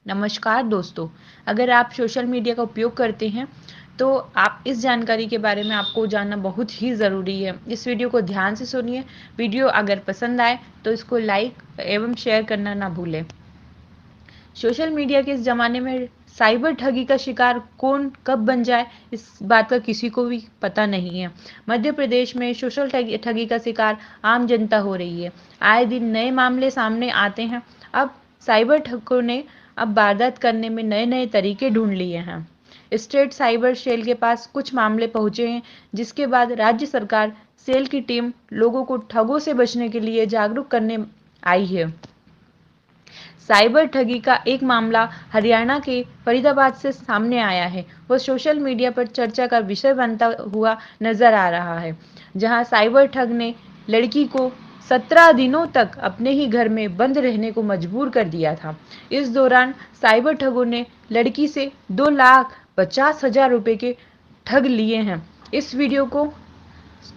नमस्कार दोस्तों, अगर आप सोशल मीडिया का उपयोग करते हैं तो आप इस जानकारी के बारे में आपको जानना बहुत ही ज़रूरी है। इस वीडियो को ध्यान से सुनिए। वीडियो अगर पसंद आए तो इसको लाइक एवं शेयर करना ना भूलें। सोशल मीडिया के इस ज़माने में साइबर ठगी का शिकार कौन कब बन जाए, इस बात का किसी को भी पता नहीं है। मध्य प्रदेश में सोशल ठगी का शिकार आम जनता हो रही है। आए दिन नए मामले सामने आते हैं। अब साइबर ठगों ने अब वारदात करने में नए नए तरीके ढूंढ लिए हैं। स्टेट साइबर सेल के पास कुछ मामले पहुंचे हैं, जिसके बाद राज्य सरकार सेल की टीम लोगों को ठगों से बचने के लिए जागरूक करने आई है। साइबर ठगी का एक मामला हरियाणा के फरीदाबाद से सामने आया है। वह सोशल मीडिया पर चर्चा का विषय बनता हुआ नजर आ रहा है, जहां साइबर ठग ने लड़की को 17 दिनों तक अपने ही घर में बंद रहने को मजबूर कर दिया था। इस दौरान साइबर ठगों ने लड़की से 2,50,000 रुपए के ठग लिए हैं। इस वीडियो को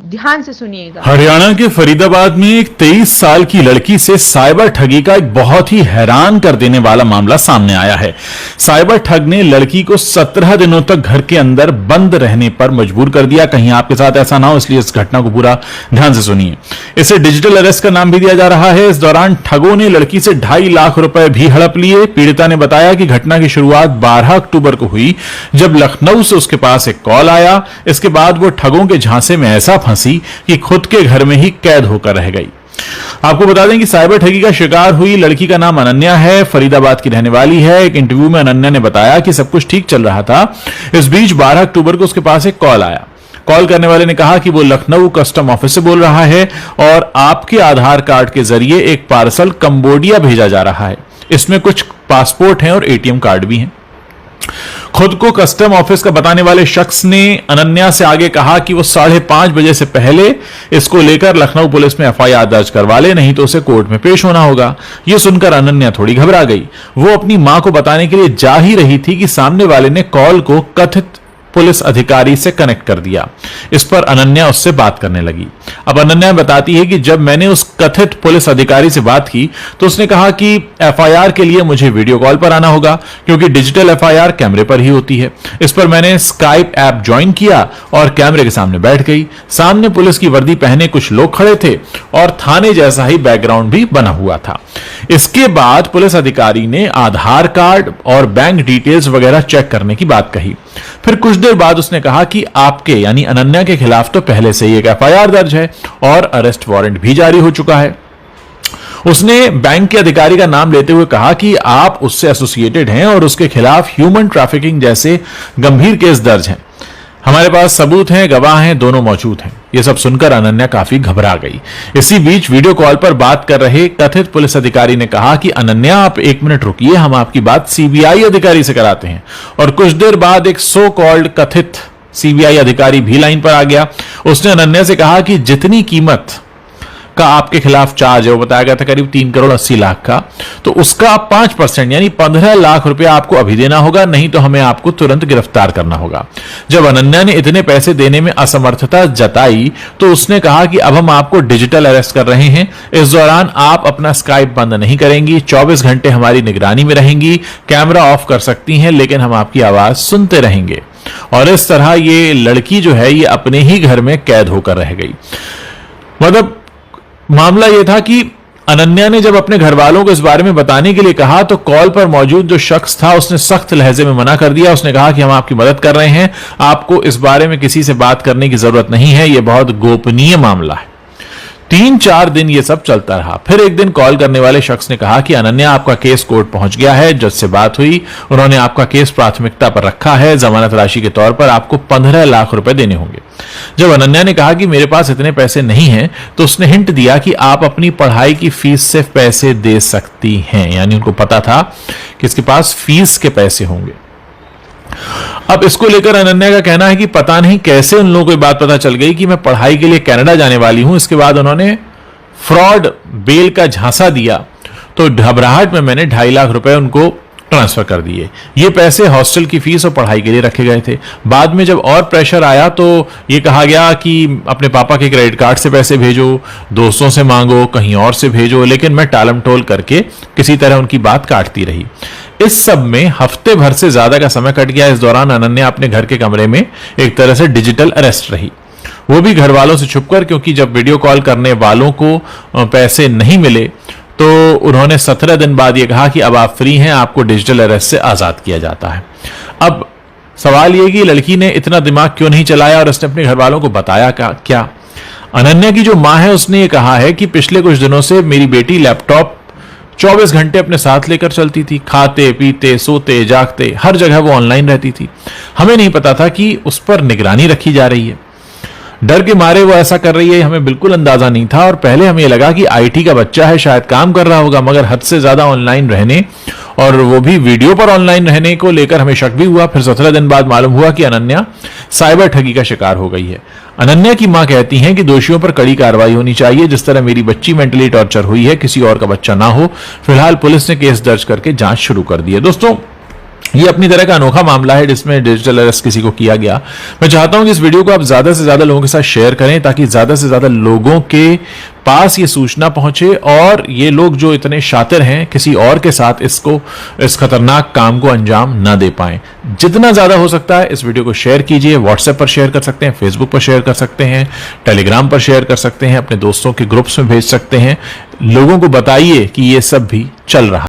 ध्यान से सुनिएगा। हरियाणा के फरीदाबाद में एक 23 साल की लड़की से साइबर ठगी का एक बहुत ही हैरान कर देने वाला मामला सामने आया है। साइबर ठग ने लड़की को 17 दिनों तक घर के अंदर बंद रहने पर मजबूर कर दिया। कहीं आपके साथ ऐसा ना हो, इसलिए इस घटना को पूरा ध्यान से सुनिए। इसे डिजिटल अरेस्ट का नाम भी दिया जा रहा है। इस दौरान ठगों ने लड़की से 2.5 लाख रुपए भी हड़प लिए। पीड़िता ने बताया कि घटना की शुरुआत 12 अक्टूबर को हुई, जब लखनऊ से उसके पास एक कॉल आया। इसके बाद वो ठगों के झांसे में ऐसा फंसी कि खुद के घर में ही कैद होकर रह गई। आपको बता दें कि साइबर ठगी का शिकार हुई लड़की का नाम अनन्या है, फरीदाबाद की रहने वाली है। एक इंटरव्यू में अनन्या ने बताया कि सब कुछ ठीक चल रहा था। इस बीच 12 अक्टूबर को उसके पास एक कॉल आया। कॉल करने वाले ने कहा कि वो लखनऊ कस्टम ऑफिस से बोल रहा है और आपके आधार कार्ड के जरिए एक पार्सल कंबोडिया भेजा जा रहा है। इसमें कुछ पासपोर्ट हैं और एटीएम कार्ड भी हैं। खुद को कस्टम ऑफिस का बताने वाले शख्स ने अनन्या से आगे कहा कि वो 5:30 बजे से पहले इसको लेकर लखनऊ पुलिस में एफआईआर दर्ज करवा ले, नहीं तो उसे कोर्ट में पेश होना होगा। यह सुनकर अनन्या थोड़ी घबरा गई। वो अपनी मां को बताने के लिए जा ही रही थी कि सामने वाले ने कॉल को कथित पुलिस अधिकारी से कनेक्ट कर दिया। इस पर अनन्या उससे बात करने लगी। अब अनन्या बताती है कि जब मैंने उस कथित पुलिस अधिकारी से बात की तो उसने कहा कि एफआईआर के लिए मुझे वीडियो कॉल पर आना होगा, क्योंकि डिजिटल एफआईआर कैमरे पर ही होती है। इस पर मैंने स्काइप ऐप ज्वाइन किया और कैमरे के सामने बैठ गई। सामने पुलिस की वर्दी पहने कुछ लोग खड़े थे और थाने जैसा ही बैकग्राउंड भी बना हुआ था। इसके बाद पुलिस अधिकारी ने आधार कार्ड और बैंक डिटेल्स वगैरह चेक करने की बात कही। फिर कुछ देर बाद उसने कहा कि आपके यानी अनन्या के खिलाफ तो पहले से ही एक एफआईआर दर्ज है और अरेस्ट वारंट भी जारी हो चुका है। उसने बैंक के अधिकारी का नाम लेते हुए कहा कि आप उससे एसोसिएटेड हैं और उसके खिलाफ ह्यूमन ट्रैफिकिंग जैसे गंभीर केस दर्ज हैं। हमारे पास सबूत हैं, गवाह हैं, दोनों मौजूद हैं। यह सब सुनकर अनन्या काफी घबरा गई। इसी बीच वीडियो कॉल पर बात कर रहे कथित पुलिस अधिकारी ने कहा कि अनन्या आप 1 मिनट रुकिए, हम आपकी बात सीबीआई अधिकारी से कराते हैं। और कुछ देर बाद एक सो कॉल्ड कथित सीबीआई अधिकारी भी लाइन पर आ गया। उसने अनन्या से कहा कि जितनी कीमत का आपके खिलाफ चार्ज है, वो बताया गया था करीब 3,80,00,000 का, तो उसका आप 5% यानी 15 लाख रुपया आपको अभी देना होगा, नहीं तो हमें आपको तुरंत गिरफ्तार करना होगा। जब अनन्या ने इतने पैसे देने में असमर्थता जताई तो उसने कहा कि अब हम आपको डिजिटल अरेस्ट कर रहे हैं। इस दौरान आप अपना स्काइप बंद नहीं करेंगी, 24 घंटे हमारी निगरानी में रहेंगी, कैमरा ऑफ कर सकती हैं, लेकिन हम आपकी आवाज सुनते रहेंगे। और इस तरह ये लड़की जो है ये अपने ही घर में कैद होकर रह गई। मतलब मामला यह था कि अनन्या ने जब अपने घर वालों को इस बारे में बताने के लिए कहा तो कॉल पर मौजूद जो शख्स था उसने सख्त लहजे में मना कर दिया। उसने कहा कि हम आपकी मदद कर रहे हैं, आपको इस बारे में किसी से बात करने की जरूरत नहीं है, यह बहुत गोपनीय मामला है। 3-4 दिन ये सब चलता रहा। फिर एक दिन कॉल करने वाले शख्स ने कहा कि अनन्या आपका केस कोर्ट पहुंच गया है। जज से बात हुई, उन्होंने आपका केस प्राथमिकता पर रखा है, जमानत राशि के तौर पर आपको 15 लाख रुपए देने होंगे। जब अनन्या ने कहा कि मेरे पास इतने पैसे नहीं हैं, तो उसने हिंट दिया कि आप अपनी पढ़ाई की फीस से पैसे दे सकती हैं, यानी उनको पता था कि इसके पास फीस के पैसे होंगे। अब इसको लेकर अनन्या का कहना है कि पता नहीं कैसे उन लोगों को बात पता चल गई कि मैं पढ़ाई के लिए कनाडा जाने वाली हूं। इसके बाद उन्होंने फ्रॉड बेल का झांसा दिया, तो घबराहट में मैंने 2.5 लाख रुपए उनको ट्रांसफर कर दिए। ये पैसे हॉस्टल की फीस और पढ़ाई के लिए रखे गए थे। बाद में जब और प्रेशर आया तो ये कहा गया कि अपने पापा के क्रेडिट कार्ड से पैसे भेजो, दोस्तों से मांगो, कहीं और से भेजो, लेकिन मैं टालम टोल करके किसी तरह उनकी बात काटती रही। इस सब में हफ्ते भर से ज्यादा का समय कट गया। इस दौरान अनन्या अपने घर के कमरे में एक तरह से डिजिटल अरेस्ट रही, वो भी घर वालों से छुपकर, क्योंकि जब वीडियो कॉल करने वालों को पैसे नहीं मिले तो उन्होंने 17 दिन बाद ये कहा कि अब आप फ्री हैं, आपको डिजिटल अरेस्ट से आजाद किया जाता है। अब सवाल ये कि लड़की ने इतना दिमाग क्यों नहीं चलाया और उसने अपने घर वालों को बताया क्या? अनन्या की जो मां है उसने ये कहा है कि पिछले कुछ दिनों से मेरी बेटी लैपटॉप 24 घंटे अपने साथ लेकर चलती थी, खाते पीते सोते जागते हर जगह वो ऑनलाइन रहती थी। हमें नहीं पता था कि उस पर निगरानी रखी जा रही है, डर के मारे वो ऐसा कर रही है, हमें बिल्कुल अंदाजा नहीं था। और पहले हमें लगा कि आईटी का बच्चा है, शायद काम कर रहा होगा, मगर हद से ज्यादा ऑनलाइन रहने और वो भी वीडियो पर ऑनलाइन रहने को लेकर हमें शक भी हुआ। फिर 17 दिन बाद मालूम हुआ कि अनन्या साइबर ठगी का शिकार हो गई है। अनन्या की मां कहती हैं कि दोषियों पर कड़ी कार्रवाई होनी चाहिए, जिस तरह मेरी बच्ची मेंटली टॉर्चर हुई है, किसी और का बच्चा ना हो। फिलहाल पुलिस ने केस दर्ज करके जांच शुरू कर दी है। दोस्तों, ये अपनी तरह का अनोखा मामला है जिसमें डिजिटल अरेस्ट किसी को किया गया। मैं चाहता हूं कि इस वीडियो को आप ज्यादा से ज्यादा लोगों के साथ शेयर करें, ताकि ज्यादा से ज्यादा लोगों के पास ये सूचना पहुंचे और ये लोग जो इतने शातिर हैं किसी और के साथ इस खतरनाक काम को अंजाम ना दे पाएं। जितना ज्यादा हो सकता है इस वीडियो को शेयर कीजिए। व्हाट्सएप पर शेयर कर सकते हैं, फेसबुक पर शेयर कर सकते हैं, टेलीग्राम पर शेयर कर सकते हैं, अपने दोस्तों के ग्रुप्स में भेज सकते हैं। लोगों को बताइए कि ये सब भी चल रहा है।